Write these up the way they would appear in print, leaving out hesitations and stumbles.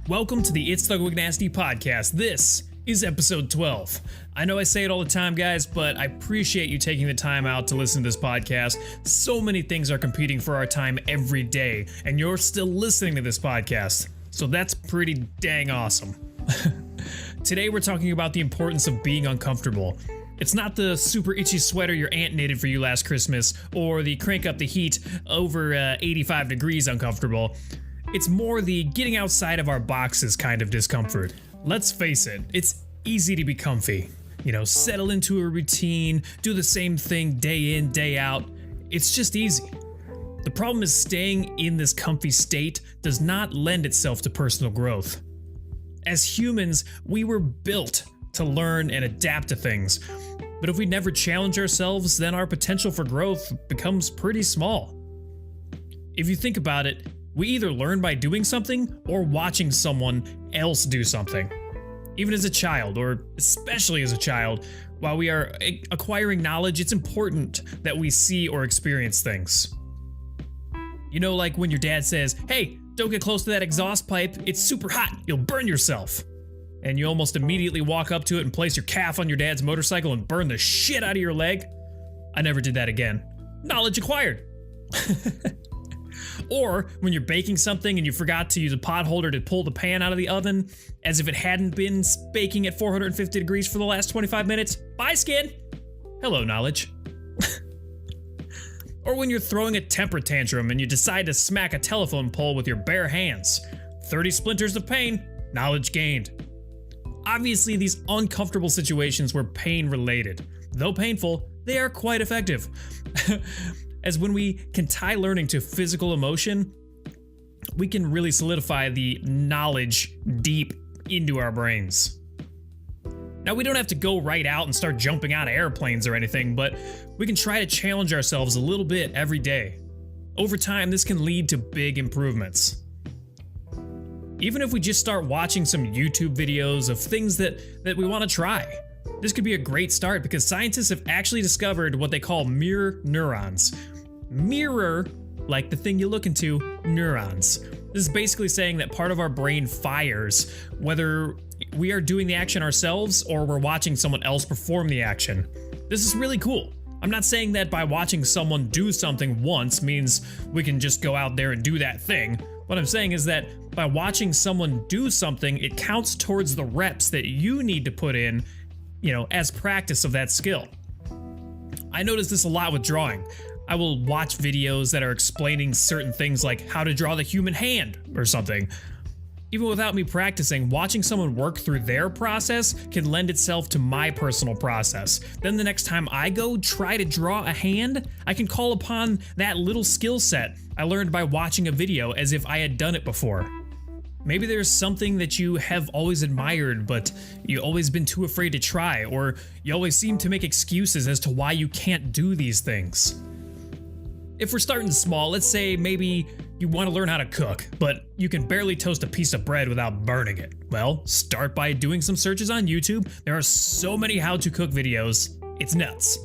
Welcome to the It's the Wignasty podcast. This is episode 12. I know I say it all the time, guys, but I appreciate you taking the time out to listen to this podcast. So many things are competing for our time every day, and you're still listening to this podcast. So that's pretty dang awesome. Today we're talking about the importance of being uncomfortable. It's not the super itchy sweater your aunt knitted for you last Christmas, or the crank up the heat over 85 degrees uncomfortable. It's more the getting outside of our boxes kind of discomfort. Let's face it, it's easy to be comfy. You know, settle into a routine, do the same thing day in, day out. It's just easy. The problem is staying in this comfy state does not lend itself to personal growth. As humans, we were built to learn and adapt to things. But if we never challenge ourselves, then our potential for growth becomes pretty small. If you think about it, we either learn by doing something or watching someone else do something. Even as a child, or especially as a child, while we are acquiring knowledge, it's important that we see or experience things. You know, like when your dad says, "Hey, don't get close to that exhaust pipe, it's super hot, you'll burn yourself." And you almost immediately walk up to it and place your calf on your dad's motorcycle and burn the shit out of your leg. I never did that again. Knowledge acquired. Or when you're baking something and you forgot to use a pot holder to pull the pan out of the oven, as if it hadn't been baking at 450 degrees for the last 25 minutes. Bye, skin. Hello, knowledge. Or when you're throwing a temper tantrum and you decide to smack a telephone pole with your bare hands. 30 splinters of pain, knowledge gained. Obviously, these uncomfortable situations were pain related. Though painful, they are quite effective. As when we can tie learning to physical emotion, we can really solidify the knowledge deep into our brains. Now, we don't have to go right out and start jumping out of airplanes or anything, but we can try to challenge ourselves a little bit every day. Over time, this can lead to big improvements. Even if we just start watching some YouTube videos of things that we want to try. This could be a great start because scientists have actually discovered what they call mirror neurons. Mirror, like the thing you look into, neurons. This is basically saying that part of our brain fires whether we are doing the action ourselves or we're watching someone else perform the action. This is really cool. I'm not saying that by watching someone do something once means we can just go out there and do that thing. What I'm saying is that by watching someone do something, it counts towards the reps that you need to put in, as practice of that skill. I notice this a lot with drawing. I will watch videos that are explaining certain things like how to draw the human hand or something. Even without me practicing, watching someone work through their process can lend itself to my personal process. Then the next time I go try to draw a hand, I can call upon that little skill set I learned by watching a video as if I had done it before. Maybe there's something that you have always admired, but you've always been too afraid to try, or you always seem to make excuses as to why you can't do these things. If we're starting small, let's say maybe you want to learn how to cook, but you can barely toast a piece of bread without burning it. Well, start by doing some searches on YouTube. There are so many how-to cook videos, it's nuts.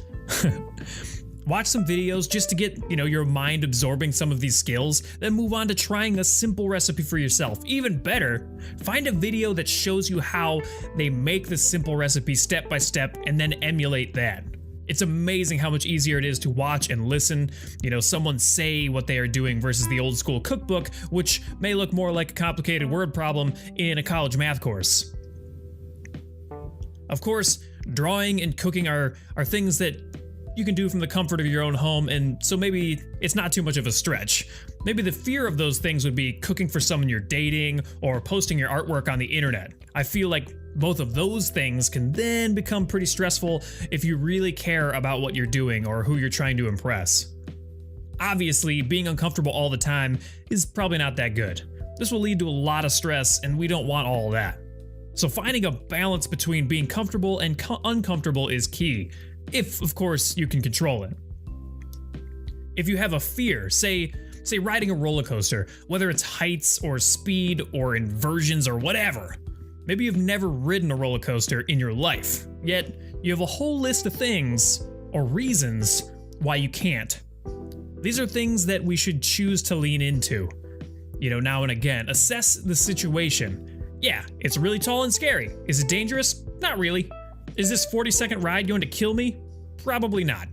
Watch some videos just to get, your mind absorbing some of these skills, then move on to trying a simple recipe for yourself. Even better, find a video that shows you how they make the simple recipe step by step and then emulate that. It's amazing how much easier it is to watch and listen, someone say what they are doing versus the old school cookbook, which may look more like a complicated word problem in a college math course. Of course, drawing and cooking are things that you can do from the comfort of your own home, and so maybe it's not too much of a stretch. Maybe the fear of those things would be cooking for someone you're dating or posting your artwork on the internet. I feel like both of those things can then become pretty stressful if you really care about what you're doing or who you're trying to impress. Obviously, being uncomfortable all the time is probably not that good. This will lead to a lot of stress, and we don't want all of that. So finding a balance between being comfortable and uncomfortable is key. If, of course, you can control it. If you have a fear, say riding a roller coaster, whether it's heights or speed or inversions or whatever, maybe you've never ridden a roller coaster in your life, yet you have a whole list of things or reasons why you can't. These are things that we should choose to lean into. Now and again, assess the situation. Yeah, it's really tall and scary. Is it dangerous? Not really. Is this 40-second ride going to kill me? Probably not.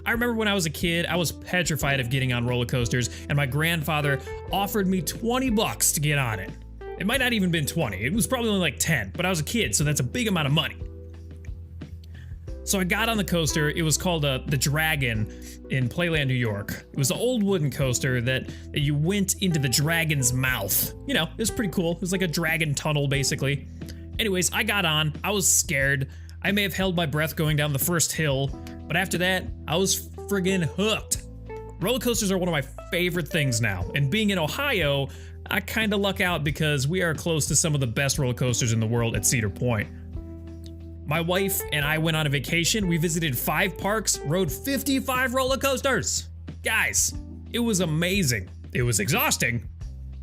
I remember when I was a kid, I was petrified of getting on roller coasters, and my grandfather offered me $20 to get on it. It might not even been 20, it was probably only like 10, but I was a kid, so that's a big amount of money. So I got on the coaster. It was called the Dragon in Playland, New York. It was an old wooden coaster that you went into the dragon's mouth. You know, it was pretty cool. It was like a dragon tunnel, basically. Anyways, I got on. I was scared. I may have held my breath going down the first hill, but after that, I was friggin' hooked. Roller coasters are one of my favorite things now, and being in Ohio, I kinda luck out because we are close to some of the best roller coasters in the world at Cedar Point. My wife and I went on a vacation. We visited 5 parks, rode 55 roller coasters. Guys, it was amazing. It was exhausting,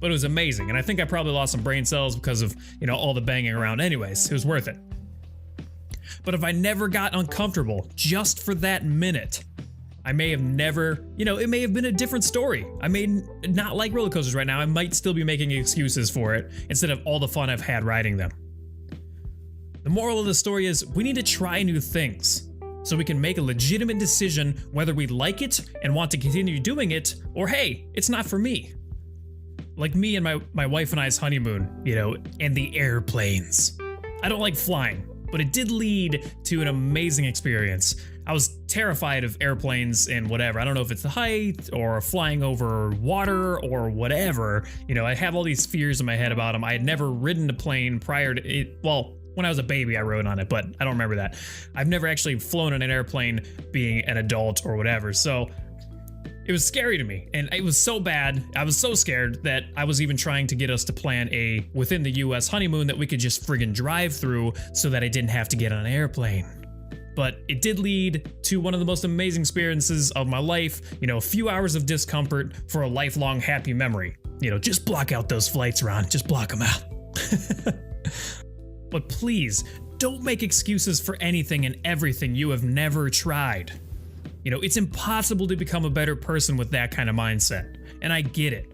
but it was amazing. And I think I probably lost some brain cells because of, all the banging around. Anyways, it was worth it. But if I never got uncomfortable just for that minute, I may have never, it may have been a different story. I may not like roller coasters right now. I might still be making excuses for it instead of all the fun I've had riding them. The moral of the story is we need to try new things so we can make a legitimate decision whether we like it and want to continue doing it, or hey, it's not for me. Like me and my wife and I's honeymoon, and the airplanes. I don't like flying, but it did lead to an amazing experience. I was terrified of airplanes and whatever. I don't know if it's the height or flying over water or whatever. I have all these fears in my head about them. I had never ridden a plane prior to it. Well, when I was a baby, I rode on it, but I don't remember that. I've never actually flown in an airplane being an adult or whatever. So it was scary to me, and it was so bad. I was so scared that I was even trying to get us to plan a within the US honeymoon that we could just friggin' drive through so that I didn't have to get on an airplane. But it did lead to one of the most amazing experiences of my life, a few hours of discomfort for a lifelong happy memory. Just block out those flights, Ron, just block them out. But please, don't make excuses for anything and everything you have never tried. It's impossible to become a better person with that kind of mindset, and I get it.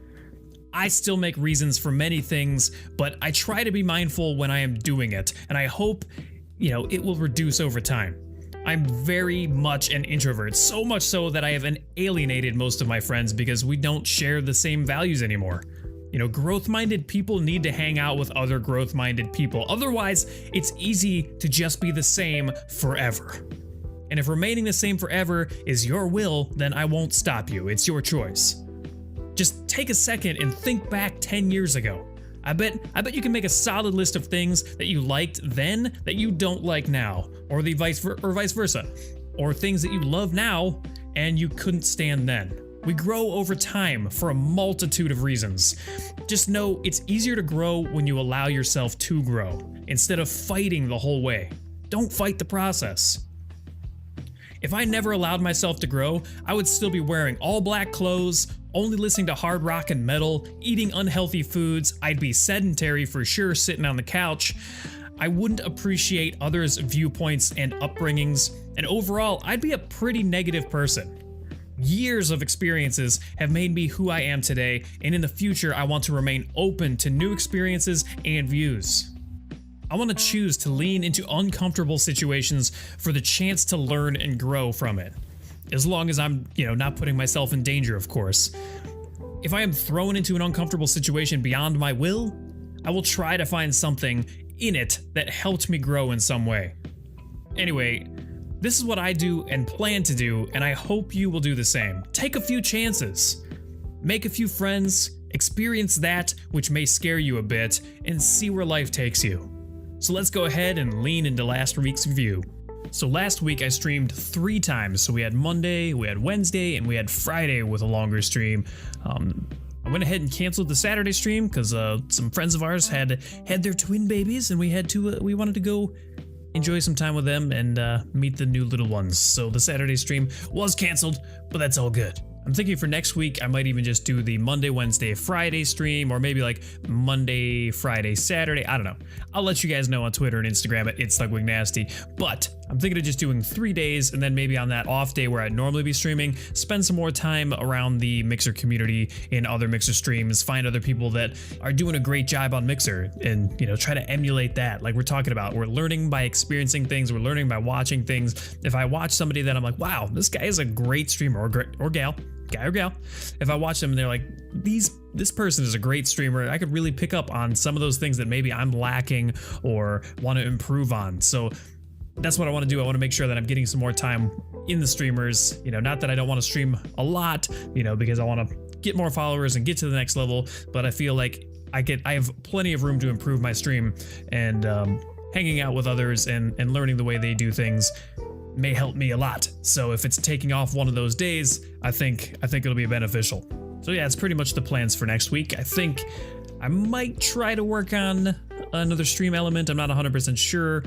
I still make reasons for many things, but I try to be mindful when I am doing it, and I hope, it will reduce over time. I'm very much an introvert, so much so that I have alienated most of my friends because we don't share the same values anymore. Growth-minded people need to hang out with other growth-minded people. Otherwise, it's easy to just be the same forever. And if remaining the same forever is your will, then I won't stop you. It's your choice. Just take a second and think back 10 years ago. I bet you can make a solid list of things that you liked then that you don't like now, or vice versa, or things that you love now and you couldn't stand then. We grow over time for a multitude of reasons. Just know it's easier to grow when you allow yourself to grow, instead of fighting the whole way. Don't fight the process. If I never allowed myself to grow, I would still be wearing all black clothes, only listening to hard rock and metal, eating unhealthy foods. I'd be sedentary for sure, sitting on the couch. I wouldn't appreciate others' viewpoints and upbringings, and overall, I'd be a pretty negative person. Years of experiences have made me who I am today, and in the future, I want to remain open to new experiences and views. I want to choose to lean into uncomfortable situations for the chance to learn and grow from it. As long as I'm, not putting myself in danger, of course. If I am thrown into an uncomfortable situation beyond my will, I will try to find something in it that helped me grow in some way. Anyway, this is what I do and plan to do, and I hope you will do the same. Take a few chances. Make a few friends, experience that which may scare you a bit, and see where life takes you. So let's go ahead and lean into last week's review. So last week I streamed 3 times. So we had Monday, we had Wednesday, and we had Friday with a longer stream. I went ahead and canceled the Saturday stream because some friends of ours had their twin babies, and we wanted to go enjoy some time with them and meet the new little ones. So the Saturday stream was canceled, but that's all good. I'm thinking for next week, I might even just do the Monday, Wednesday, Friday stream, or maybe like Monday, Friday, Saturday. I don't know. I'll let you guys know on Twitter and Instagram at It's Thugwig Nasty. But I'm thinking of just doing 3 days, and then maybe on that off day where I'd normally be streaming, spend some more time around the Mixer community in other Mixer streams, find other people that are doing a great job on Mixer, and try to emulate that. Like we're talking about, we're learning by experiencing things, we're learning by watching things. If I watch somebody that I'm like, wow, this guy is a great streamer, or gal, guy or gal. If I watch them and they're like, this person is a great streamer, I could really pick up on some of those things that maybe I'm lacking or want to improve on. So that's what I want to do. I want to make sure that I'm getting some more time in the streamers. Not that I don't want to stream a lot, because I want to get more followers and get to the next level, but I feel like I have plenty of room to improve my stream, and hanging out with others and learning the way they do things may help me a lot. So if it's taking off one of those days, I think it'll be beneficial. So yeah, it's pretty much the plans for next week. I think I might try to work on another stream element. I'm not 100% sure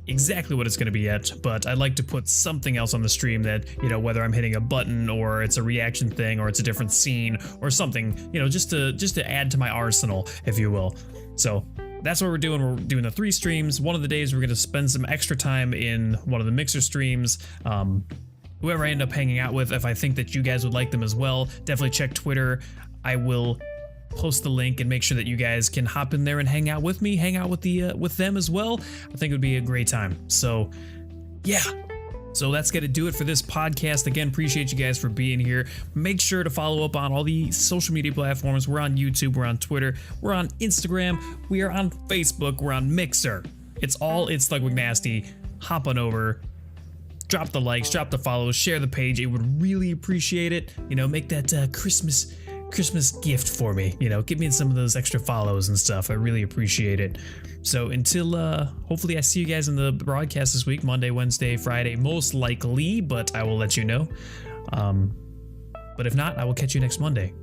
exactly what it's going to be yet, but I'd like to put something else on the stream that, whether I'm hitting a button or it's a reaction thing or it's a different scene or something, just to add to my arsenal, if you will. So that's what we're doing. We're doing the 3 streams. One of the days we're going to spend some extra time in one of the Mixer streams. Whoever I end up hanging out with, if I think that you guys would like them as well, definitely check Twitter. I will post the link and make sure that you guys can hop in there and hang out with me, hang out with them as well. I think it would be a great time. So yeah. So that's going to do it for this podcast. Again, appreciate you guys for being here. Make sure to follow up on all the social media platforms. We're on YouTube, we're on Twitter, we're on Instagram, we are on Facebook, we're on Mixer. It's Thug McNasty. Hop on over, drop the likes, drop the follows, share the page. It would really appreciate it. Make that Christmas gift for me. Give me some of those extra follows and stuff. I really appreciate it. So until hopefully I see you guys in the broadcast this week, Monday, Wednesday, Friday, most likely, but I will let you know. But if not, I will catch you next Monday.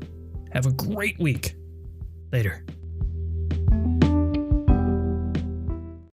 Have a great week. Later.